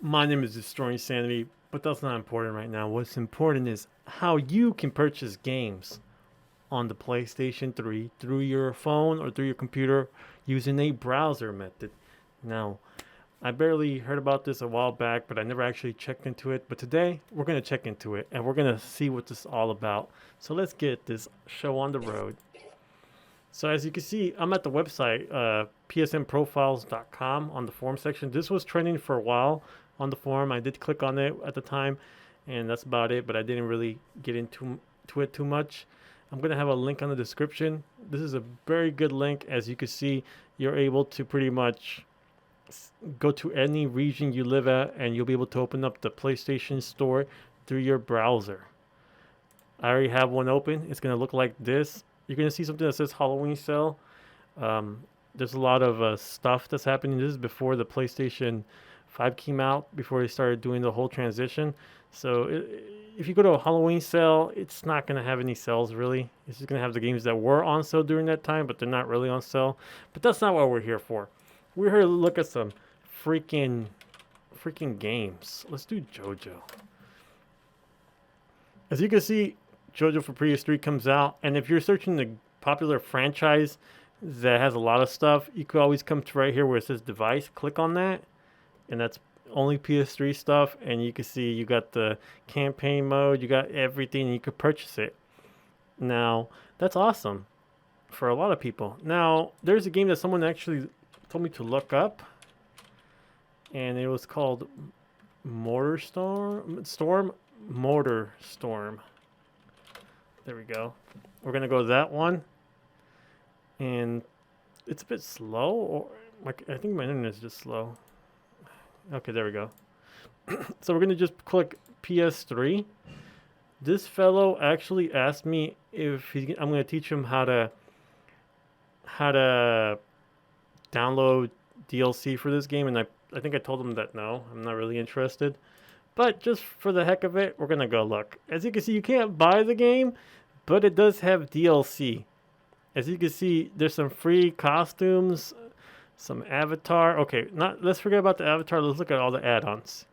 My name is Destroying Sanity, but that's not important right now. What's important is how you can purchase games on the PlayStation 3 through your phone or through your computer using a browser method. Now, I barely heard about this a while back, but I never actually checked into it. But today, we're going to check into it and we're going to see what this is all about. So let's get this show on the road. So as you can see, I'm at the website, psnprofiles.com on the forum section. This was trending for a while on the forum. I did click on it at the time, and that's about it, but I didn't really get into to it too much. I'm going to have a link on the description. This is a very good link. As you can see, you're able to pretty much go to any region you live at, and you'll be able to open up the PlayStation Store through your browser. I already have one open. It's going to look like this. You're going to see something that says Halloween sale. There's a lot of stuff that's happening. This is before the PlayStation 5 came out, before they started doing the whole transition. So if you go to a Halloween sale, it's not going to have any sales really. It's just going to have the games that were on sale during that time, but they're not really on sale. But that's not what we're here for. We're here to look at some freaking games. Let's do JoJo. As you can see, JoJo for PS3 comes out, and if you're searching the popular franchise that has a lot of stuff, you could always come to right here where it says device. Click on that, and that's only PS3 stuff. And you can see you got the campaign mode, you got everything, and you could purchase it. Now that's awesome for a lot of people. Now there's a game that someone actually told me to look up, and it was called Mortar Storm. There we go. We're gonna go to that one, and it's a bit slow. Or I think my internet is just slow. Okay, there we go. So we're gonna just click PS3. This fellow actually asked me if I'm gonna teach him how to download DLC for this game, and I think I told him that no, I'm not really interested. But just for the heck of it, we're gonna go look. As you can see, you can't buy the game, but it does have DLC. As you can see, there's some free costumes, some avatar. Okay, let's forget about the avatar. Let's look at all the add-ons.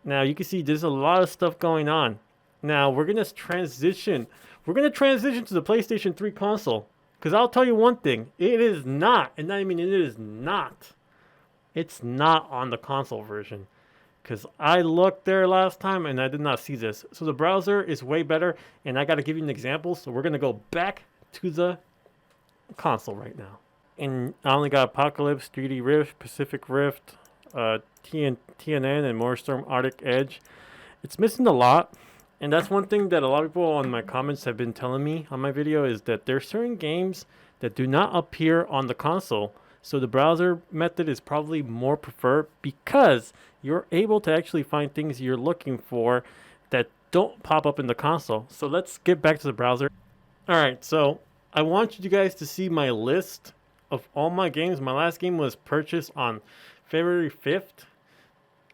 Now you can see there's a lot of stuff going on. Now we're gonna transition. We're gonna transition to the PlayStation 3 console. Because I'll tell you one thing, it is not, and I mean it is not. It's not on the console version. Because I looked there last time and I did not see this. So the browser is way better, and I got to give you an example. So we're going to go back to the console right now. And I only got Apocalypse, 3D Rift, Pacific Rift, TNN, and Motorstorm Arctic Edge. It's missing a lot. And that's one thing that a lot of people on my comments have been telling me on my video, is that there's certain games that do not appear on the console. So the browser method is probably more preferred, because you're able to actually find things you're looking for that don't pop up in the console. So let's get back to the browser. Alright, so I want you guys to see my list of all my games. My last game was purchased on February 5th.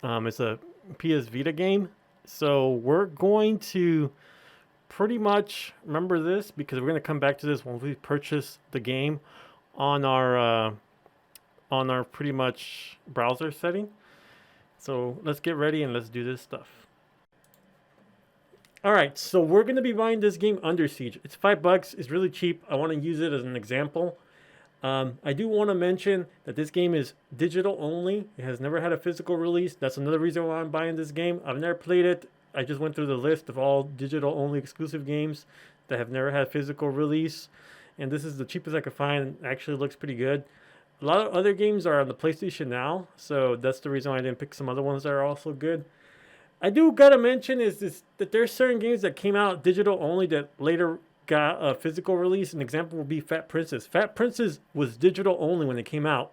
It's a PS Vita game. So we're going to pretty much remember this, because we're going to come back to this when we purchase the game on our pretty much browser setting. So let's get ready and let's do this stuff. Alright, so we're going to be buying this game, Under Siege. It's $5. It's really cheap. I want to use it as an example. I do want to mention that this game is digital only. It has never had a physical release. That's another reason why I'm buying this game. I've never played it. I just went through the list of all digital only exclusive games that have never had physical release. And this is the cheapest I could find. It actually looks pretty good. A lot of other games are on the PlayStation Now, so that's the reason why I didn't pick some other ones that are also good. I do gotta mention that there's certain games that came out digital only that later got a physical release. An example would be Fat Princess. Fat Princess was digital only when it came out,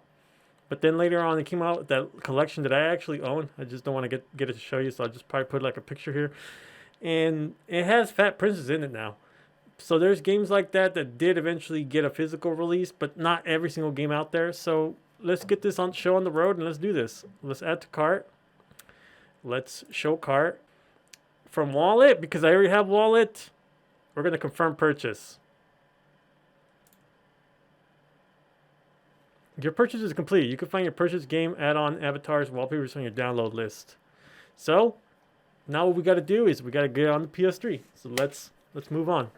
but then later on it came out with that collection that I actually own. I just don't want to get it to show you, so I'll just probably put like a picture here. And it has Fat Princess in it now. So there's games like that did eventually get a physical release, but not every single game out there. So let's get this show on the road, and let's do this. Let's add to cart. Let's show cart. From wallet, because I already have wallet, we're going to confirm purchase. Your purchase is complete. You can find your purchase game, add-on, avatars, wallpapers on your download list. So now what we got to do is we got to get on the PS3. So let's move on.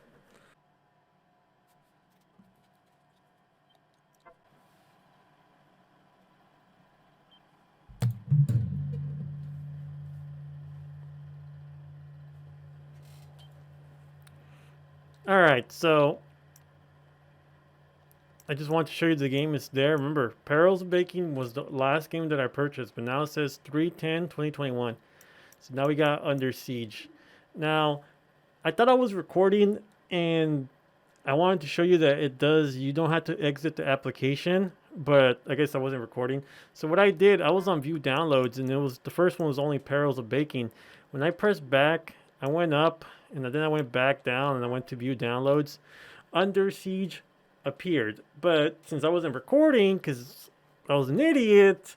All right, so I just want to show you the game is there. Remember, Perils of Baking was the last game that I purchased, but now it says 3/10/2021. So now we got Under Siege. Now, I thought I was recording and I wanted to show you that it does, you don't have to exit the application, but I guess I wasn't recording. So what I did, I was on view downloads and it was, the first one was only Perils of Baking. When I pressed back, I went up and then I went back down and I went to view downloads. Under Siege appeared, but since I wasn't recording because I was an idiot,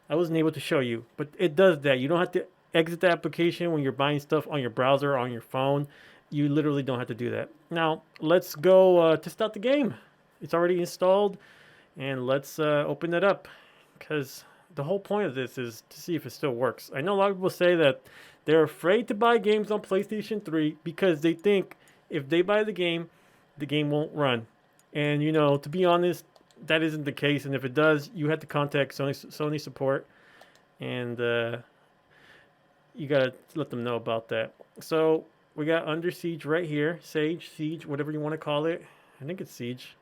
I wasn't able to show you. But it does that. You don't have to exit the application when you're buying stuff on your browser or on your phone. You literally don't have to do that. Now, let's go test out the game. It's already installed, and let's open it up, because the whole point of this is to see if it still works. I know a lot of people say that they're afraid to buy games on PlayStation 3 because they think if they buy the game won't run. And, you know, to be honest, that isn't the case. And if it does, you have to contact Sony support, and you got to let them know about that. So we got Under Siege right here. Siege, whatever you want to call it. I think it's Siege.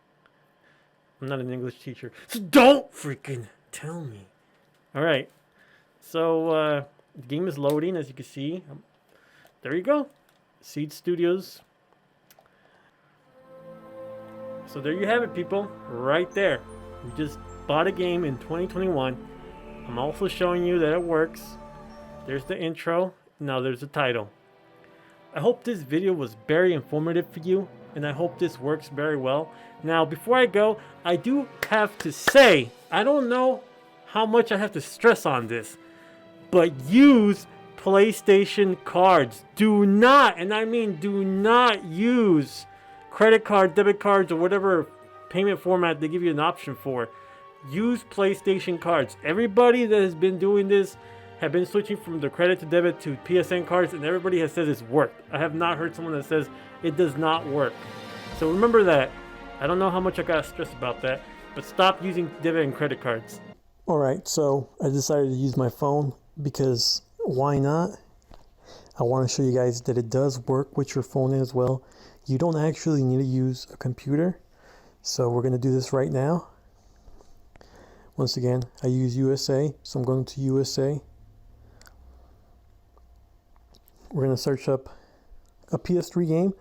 I'm not an English teacher, so don't freaking tell me. All right. So the game is loading, as you can see. There you go. Siege Studios. So there you have it, people. Right there. We just bought a game in 2021. I'm also showing you that it works. There's the intro. Now there's the title. I hope this video was very informative for you, and I hope this works very well. Now, before I go, I do have to say, I don't know how much I have to stress on this, but use PlayStation cards. Do not, and I mean do not use credit card, debit cards, or whatever payment format they give you an option for. Use PlayStation cards. Everybody that has been doing this have been switching from the credit to debit to PSN cards, and everybody has said it's worked. I have not heard someone that says it does not work. So remember that. I don't know how much I got stressed about that, but stop using debit and credit cards. Alright, so I decided to use my phone because why not? I want to show you guys that it does work with your phone as well. You don't actually need to use a computer. So we're going to do this right now. Once again, I use USA, so I'm going to USA. We're going to search up a PS3 game.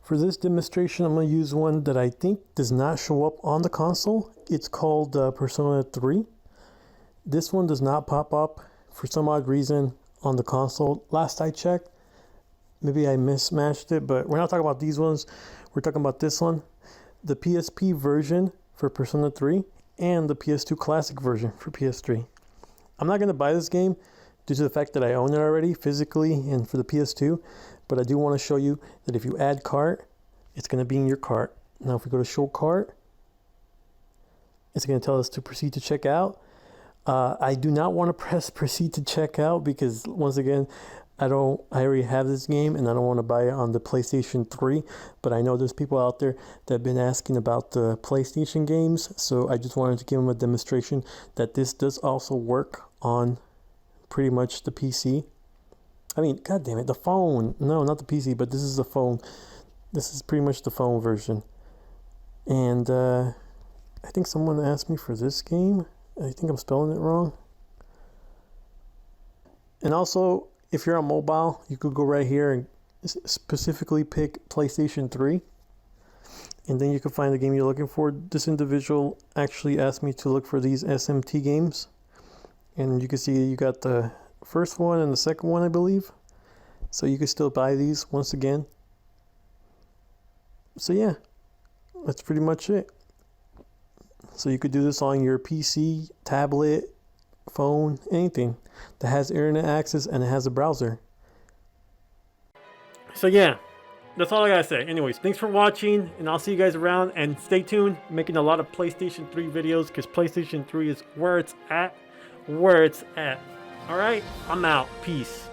For this demonstration, I'm going to use one that I think does not show up on the console. It's called Persona 3. This one does not pop up for some odd reason on the console. Last I checked, maybe I mismatched it, but we're not talking about these ones. We're talking about this one, the PSP version for Persona 3 and the PS2 Classic version for PS3. I'm not going to buy this game due to the fact that I own it already physically and for the PS2, but I do want to show you that if you add cart, it's going to be in your cart. Now if we go to show cart, it's going to tell us to proceed to check out. I do not want to press proceed to check out because once again, I already have this game and I don't want to buy it on the PlayStation 3, but I know there's people out there that have been asking about the PlayStation games, so I just wanted to give them a demonstration that this does also work on pretty much the PC. I mean, god damn it, the phone. No, not the PC, but this is the phone. This is pretty much the phone version. And I think someone asked me for this game. I think I'm spelling it wrong. And also, if you're on mobile, you could go right here and specifically pick PlayStation 3. And then you can find the game you're looking for. This individual actually asked me to look for these SMT games. And you can see you got the first one and the second one, I believe. So you can still buy these once again. So yeah, that's pretty much it. So you could do this on your PC, tablet, phone, anything that has internet access and it has a browser. So yeah, That's all I gotta say. Anyways, thanks for watching, and I'll see you guys around. And stay tuned, making a lot of PlayStation 3 videos, because PlayStation 3 is where it's at. Where it's at. Alright, I'm out. Peace.